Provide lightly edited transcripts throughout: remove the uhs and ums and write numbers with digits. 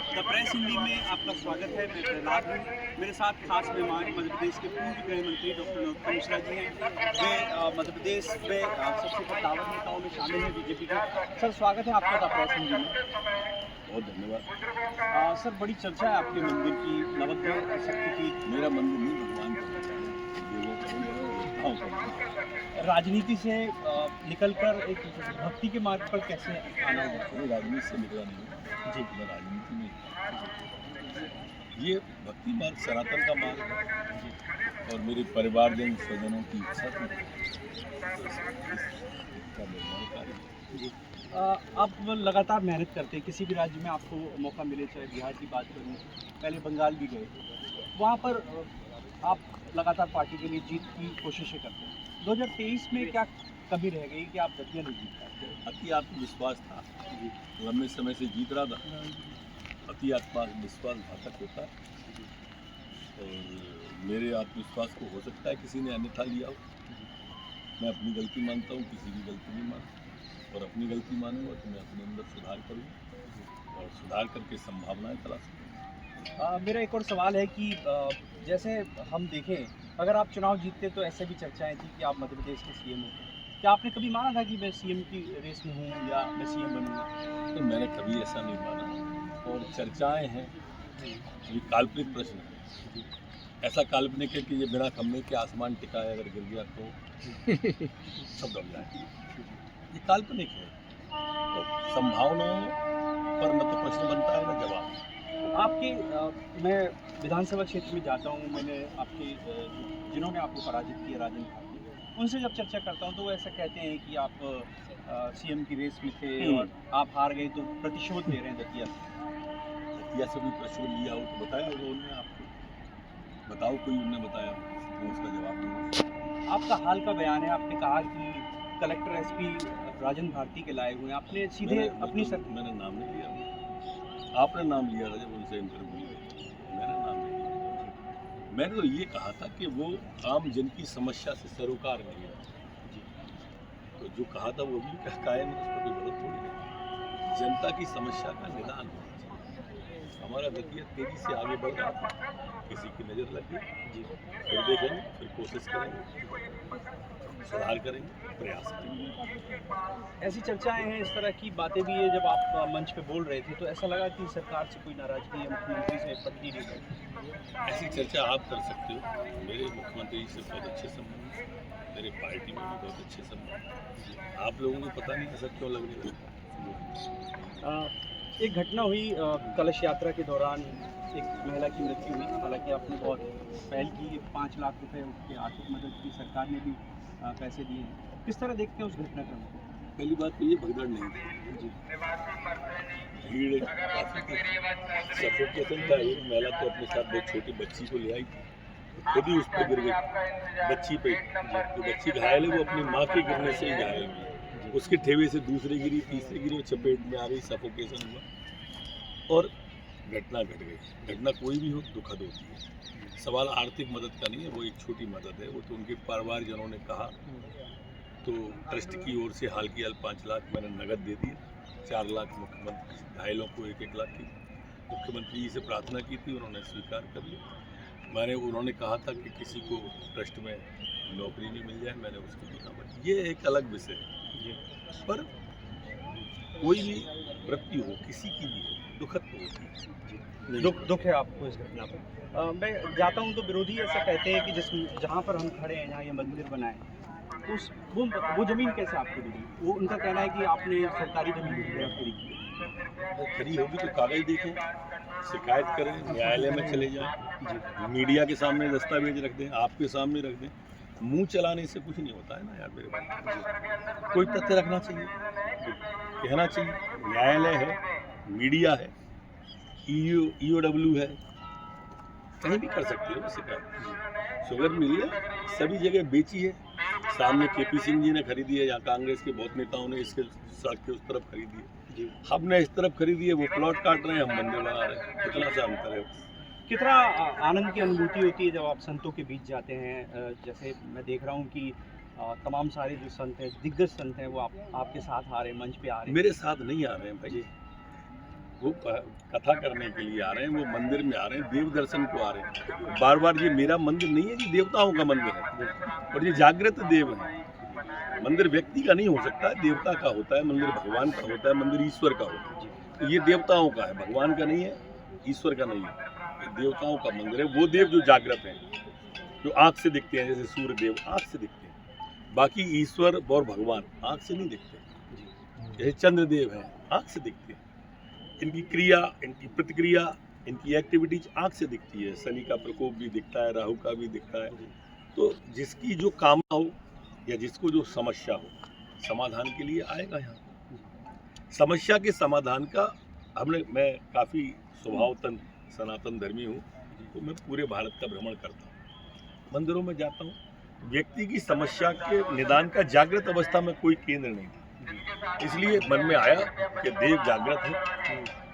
The press Hindi में आपका स्वागत है। मैं प्रहलाद हूँ। मेरे साथ खास मेहमान मध्य प्रदेश के पूर्व गृह मंत्री डॉक्टर नरोत्तम मिश्रा जी हैं। वे मध्य प्रदेश में सबसे कद्दावर नेताओं में शामिल हैं बीजेपी के। सर, स्वागत है आपका द प्रेस हिंदी में। बहुत धन्यवाद। सर, बड़ी चर्चा है आपके मंदिर की, नवग्रह शक्तिपीठ। मेरा मंदिर नहीं, भगवान का राजनीति से निकलकर एक भक्ति के मार्ग पर कैसे आना हुआ? राजनीति से निकला नहीं जी, मैं राजनीति में ये भक्ति मार्ग सनातन का मार्ग है और मेरे परिवारजन स्वजनों की इच्छा थी इसका निर्माण कार्य। जी। आप लगातार मेहनत करते हैं, किसी भी राज्य में आपको मौका मिले, चाहे बिहार की बात करूँ, पहले बंगाल भी गए, वहाँ पर आप लगातार पार्टी के लिए जीत की कोशिशें करते हैं। 2023 में क्या कमी रह गई कि आप दतिया नहीं जीत पाते? अति आत्मविश्वास था, लंबे समय से जीत रहा था। अति आत्मविश्वास घातक होता है और मेरे आत्मविश्वास को हो सकता है किसी ने अन्यथा लिया हो। मैं अपनी गलती मानता हूँ, किसी की गलती नहीं मानता, और अपनी गलती मानूंगा तो मैं अपने अंदर सुधार करूँगा और सुधार करके संभावनाएं तलाशूंगा। मेरा एक और सवाल है कि जैसे हम देखें, अगर आप चुनाव जीतते तो ऐसे भी चर्चाएं थी कि आप मध्य प्रदेश के सीएम होते। क्या आपने कभी माना था कि मैं सीएम की रेस में हूँ या मैं सीएम बनूंगा? तो मैंने कभी ऐसा नहीं माना और चर्चाएं हैं, ये काल्पनिक प्रश्न है। ऐसा काल्पनिक है कि ये बिना खंभे के आसमान टिका है, अगर गिर गया तो सब दब जाए। ये काल्पनिक है, तो संभावनाओं पर मत प्रश्न बनता है ना जवाब। आपके मैं विधानसभा क्षेत्र में जाता हूँ, मैंने आपके जिन्होंने आपको पराजित किया, राजन भारती, उनसे जब चर्चा करता हूँ तो वो ऐसा कहते हैं कि आप सीएम की रेस में थे और आप हार गए तो प्रतिशोध ले रहे हैं दतिया से भी प्रतिशोध लिया हो तो बताया होगा उन्होंने आपको। बताओ कोई उन्होंने बताया, मैं उसका जवाब दूँगा। आपका हाल का बयान है, आपने कहा कि कलेक्टर एसपी राजन भारती के लाए हुए हैं, आपने सीधे अपनी मैंने नाम नहीं लिया, आपने नाम लिया था जब उनसे इंटरव्यू लिया, मैंने नाम नहीं लिया। मैंने तो ये कहा था कि वो आम जन की समस्या से सरोकार नहीं है। तो जो कहा था वो भी कायम है, उस पर कोई गलत थोड़ी है। जनता की समस्या का निदान होना चाहिए। हमारा दतिया तेजी से आगे बढ़ रहा था, किसी की नज़र लग गई, फिर देखेंगे, फिर कोशिश करेंगे, सुधार करेंगे, प्रयास करेंगे। ऐसी चर्चाएं हैं, इस तरह की बातें भी है। जब आप मंच पे बोल रहे थे तो ऐसा लगा कि सरकार से कोई नाराजगी या मुख्यमंत्री से पटरी नहीं है। ऐसी चर्चा आप कर सकते हो, मेरे मुख्यमंत्री जी से बहुत अच्छे संबंध, मेरे पार्टी में भी बहुत अच्छे संबंध। आप लोगों को पता नहीं ऐसा क्यों लग रहा है। एक घटना हुई कलश यात्रा के दौरान, एक महिला की मृत्यु हुई। हालांकि आपने बहुत पहल की, 5 लाख रुपए उसकी आर्थिक मदद की, सरकार ने भी पैसे दिए हैं। किस तरह देखते हैं उस घटनाक्रम को? पहली बात तो ये भगदड़ नहीं थी जी, भीड़ काफी थी, सफोकेशन था। एक महिला तो अपने साथ बहुत छोटी बच्ची को ले आई थी, खुद ही उस पर गिर गई बच्ची पे। जो बच्ची घायल है वो अपनी माँ के गिरने से ही घायल हुई, उसके ठेवे से दूसरी गिरी, तीसरी गिरी, चपेट में आ गई, सफोकेशन हुआ और घटना घट गई। घटना कोई भी हो दुखद होती है। सवाल आर्थिक मदद का नहीं है, वो एक छोटी मदद है। वो तो उनके परिवारजनों ने कहा तो ट्रस्ट की ओर से हाल की 5 लाख मैंने नगद दे दिए, 4 लाख मुख्यमंत्री, घायलों को 1-1 लाख की मुख्यमंत्री जी से प्रार्थना की थी, उन्होंने स्वीकार कर लिया। उन्होंने कहा था कि किसी को ट्रस्ट में नौकरी नहीं मिल जाए, मैंने उसकी भी खबर। ये एक अलग विषय है, पर कोई भी मृत्यु हो, किसी की भी हो, दुखद तो होती है। दुख है आपको इस घटना पर। मैं जाता हूँ तो विरोधी ऐसा कहते हैं कि जहाँ पर हम खड़े हैं, जहाँ ये मंदिर बना है, वो ज़मीन कैसे आपको मिली? वो उनका कहना है कि आपने सरकारी ज़मीन खरीदी की। खरी होगी तो कागज देखें, शिकायत करें, न्यायालय में चले जाएं, मीडिया के सामने दस्तावेज रख दें, आपके सामने रख दें। मुंह चलाने से कुछ नहीं होता है ना यार मेरे भाई। कोई तथ्य रखना चाहिए, कहना चाहिए। न्यायालय है, मीडिया है, EOW है, कहीं भी कर सकते हो शिकायत। शुगर मिली है, सभी जगह बेची है। सामने KP सिंह जी ने खरीदी है, यहाँ कांग्रेस के बहुत नेताओं ने इसके सड़क के उस तरफ खरीदी है, हमने इस तरफ खरीदी है। वो प्लॉट काट रहे हैं, हम मंदिर बना रहे हैं, कितना सा अंतर है। कितना आनंद की अनुभूति होती है जब आप संतों के बीच जाते हैं। जैसे मैं देख रहा हूँ कि तमाम सारे जो संत हैं, दिग्गज संत हैं, वो आपके साथ आ रहे हैं, मंच पे आ रहे हैं। मेरे साथ नहीं आ रहे हैं भाई, वो कथा करने के लिए आ रहे हैं, वो मंदिर में आ रहे हैं, देव दर्शन को आ रहे हैं। बार बार ये मेरा मंदिर नहीं है, ये देवताओं का मंदिर है और ये जागृत देव है। मंदिर व्यक्ति का नहीं हो सकता है, देवता का होता है। मंदिर भगवान का होता है, मंदिर ईश्वर का होता है। तो ये देवताओं का है, भगवान का नहीं है, ईश्वर का नहीं है। ये देवताओं का मंदिर है। वो देव जो जागृत हैं, जो आँख से दिखते हैं, जैसे सूर्य देव आँख से दिखते हैं। बाकी ईश्वर और भगवान आँख से नहीं दिखते। जैसे चंद्रदेव हैं, आँख से दिखते हैं। इनकी क्रिया, इनकी प्रतिक्रिया, इनकी एक्टिविटीज आँख से दिखती है। शनि का प्रकोप भी दिखता है, राहु का भी दिखता है। तो जिसकी जो कामना हो या जिसको जो समस्या हो, समाधान के लिए आएगा यहाँ। समस्या के समाधान का मैं काफ़ी स्वभावतन सनातन धर्मी हूँ, तो मैं पूरे भारत का भ्रमण करता हूँ, मंदिरों में जाता हूँ। व्यक्ति की समस्या के निदान का जागृत अवस्था में कोई केंद्र नहीं था, इसलिए मन में आया कि देव जागृत है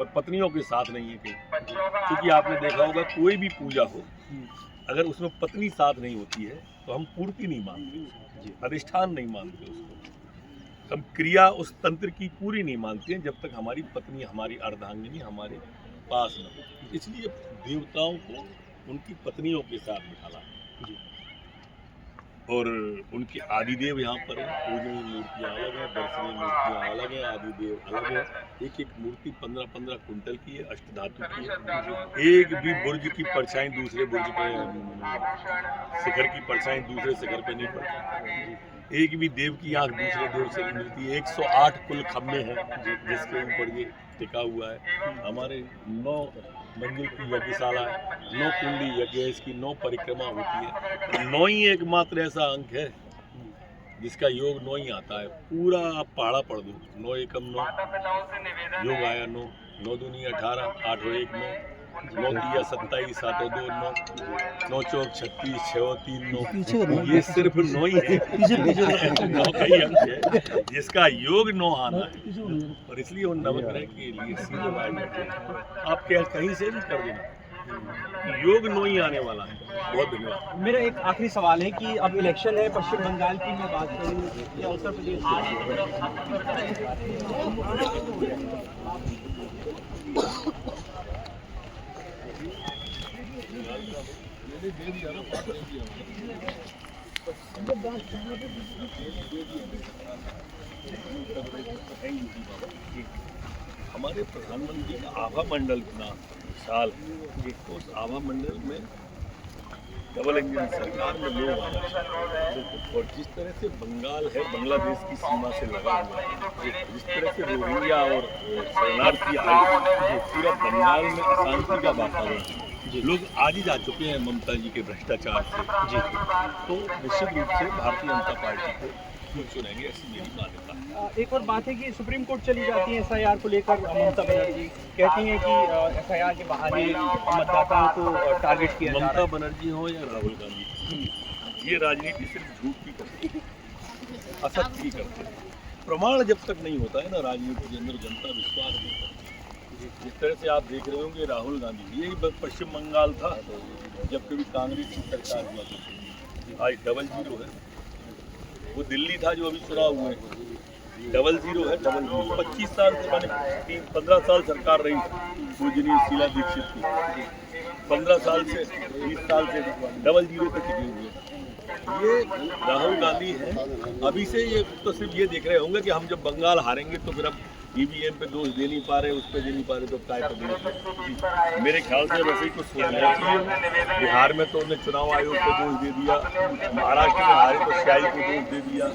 और पत्नियों के साथ नहीं है कहीं। क्योंकि आपने देखा होगा, कोई भी पूजा हो, अगर उसमें पत्नी साथ नहीं होती है तो हम पूर्ति नहीं मानते, अधिष्ठान नहीं मानते उसको। हम क्रिया उस तंत्र की पूरी नहीं मानते हैं जब तक हमारी पत्नी, हमारी अर्धांगिनी हमारे पास न हो। इसलिए देवताओं को उनकी पत्नियों के साथ बिठाना और उनके आदिदेव यहाँ पर है। पूजनीय मूर्तियाँ अलग हैं, दर्शनीय मूर्तियाँ अलग हैं, आदिदेव अलग है। एक एक मूर्ति 15-15 कुंटल की है, अष्टधातु की है। एक भी बुर्ज की परछाई दूसरे बुर्ज पे, शिखर की परछाई दूसरे शिखर पे नहीं पड़ती। एक भी देव की आँख दूसरे देव से नहीं मिलती। 108 कुल खम्भे हैं जिसके ऊपर ये टिका हुआ है। हमारे 9 मंजिल की यज्ञशाला है, 9 कुंडी यज्ञ है, इसकी 9 परिक्रमा होती है। 9 ही एकमात्र ऐसा अंक है जिसका योग 9 ही आता है। पूरा आप पहाड़ा पढ़ दो, 9 एकम 9, योग आया 9, 9 दूनी 18, 8 और 1 9, 9 तिया 27, 7 और 2 9, 9 चौक 36, 6 और 3 9। ये सिर्फ 9 ही है, 9 का ही अंक है जिसका योग 9 आना है। और इसलिए उन नवग्रह के लिए सीधे बैठे आप कहीं से भी कर देना, योग 9 ही आने वाला है। बहुत धन्यवाद। मेरा एक आखिरी सवाल है कि अब इलेक्शन है, पश्चिम बंगाल की मैं बात करूँ या उत्तर प्रदेश हमारे प्रधानमंत्री का आभा मंडल इतना विशाल है, तो उस आभा मंडल में डबल इंजन सरकार में लोग आ रहे हैं। और जिस तरह से बंगाल है, बांग्लादेश की सीमा से लगा हुआ है, जिस तरह से रोहिंग्या और शरणार्थी आए, पूरा बंगाल में अशांति का वातावरण है। लोग आज ही जा चुके हैं ममता जी के भ्रष्टाचार से। तो निश्चित रूप से भारतीय जनता पार्टी को चुनेंगे, ऐसी मेरी मान्यता है। एक और बात है कि सुप्रीम कोर्ट चली जाती है एसआईआर को लेकर। ममता बनर्जी कहती हैं कि एसआईआर के बहाने मतदाताओं को टारगेट किया जा रहा है। ममता बनर्जी हो या राहुल गांधी, ये राजनीति सिर्फ झूठ की करते हैं, असत्य की करते हैं। प्रमाण जब तक नहीं होता है ना राजनीति के अंदर, जनता विश्वास नहीं करती। जिस तरह से आप देख रहे होंगे, राहुल गांधी, यही पश्चिम बंगाल था जब कभी कांग्रेस की सरकार हुआ करती, आज 00 है। वो दिल्ली था जो अभी चुनाव हुए, 00 है, 00। 25 साल से, मैंने 15 साल सरकार रही पूजनीय शीला दीक्षित की, 15 साल से 20 साल से 00 पे टिके हुए। ये राहुल गांधी है। अभी से ये तो सिर्फ ये देख रहे होंगे कि हम जब बंगाल हारेंगे तो फिर अब ईवीएम पे दोष दे नहीं पा रहे, उस पर दे नहीं पा रहे, तो काय पर दोष। मेरे ख्याल से वैसे ही कुछ सोचना चाहिए। बिहार में तो उन्होंने चुनाव आयोग को दोष दे दिया, महाराष्ट्र में हारे तो सीआई को दोष दे दिया,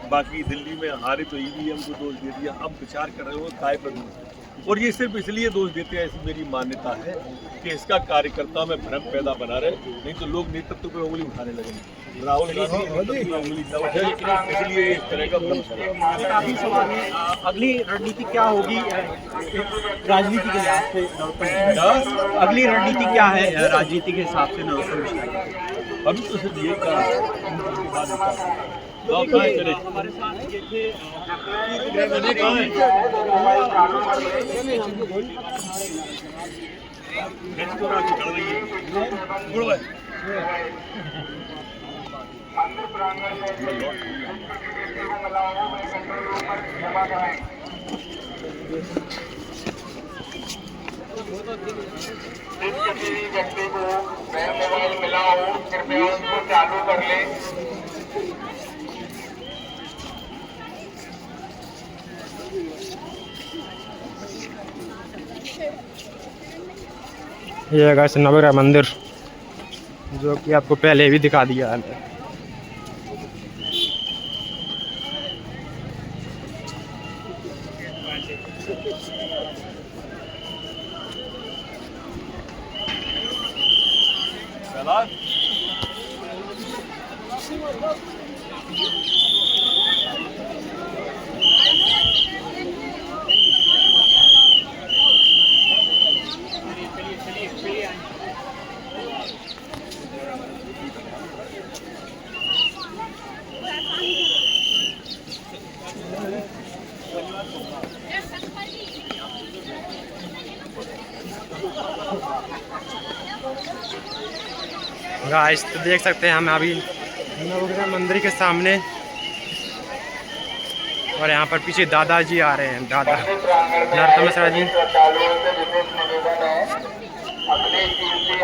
बाकी दिल्ली में हारे तो ईवीएम को दोष दे दिया। अब विचार कर रहे हो काय पर दोष, और ये सिर्फ इसलिए दोष देते हैं, ऐसी मेरी मान्यता है कि इसका कार्यकर्ता में भ्रम पैदा बना रहे, नहीं तो लोग नेतृत्व पे उंगली उठाने लगेंगे। राहुल गांधी नेतृत्व पे उंगली न उठे, इसलिए इस तरह का भ्रम। काफी सवाल है, अगली रणनीति क्या होगी राजनीति के लिहाज से? अगली रणनीति क्या है राजनीति के हिसाब से? अभी तो सिर्फ ये कहा हमारे साथ ये थे जिस किसी भी व्यक्ति को नया मोबाइल मिला हो कृपया उसको चालू कर ले। ये है गाइस नवग्रह मंदिर, जो कि आपको पहले भी दिखा दिया है। गाइस तो देख सकते हैं हम अभी नवग्रह मंदिर के सामने, और यहाँ पर पीछे दादाजी आ रहे हैं, दादा नरोत्तम मिश्रा जी। श्रद्धालुओं से विशेष निवेदन है, अपने कीमती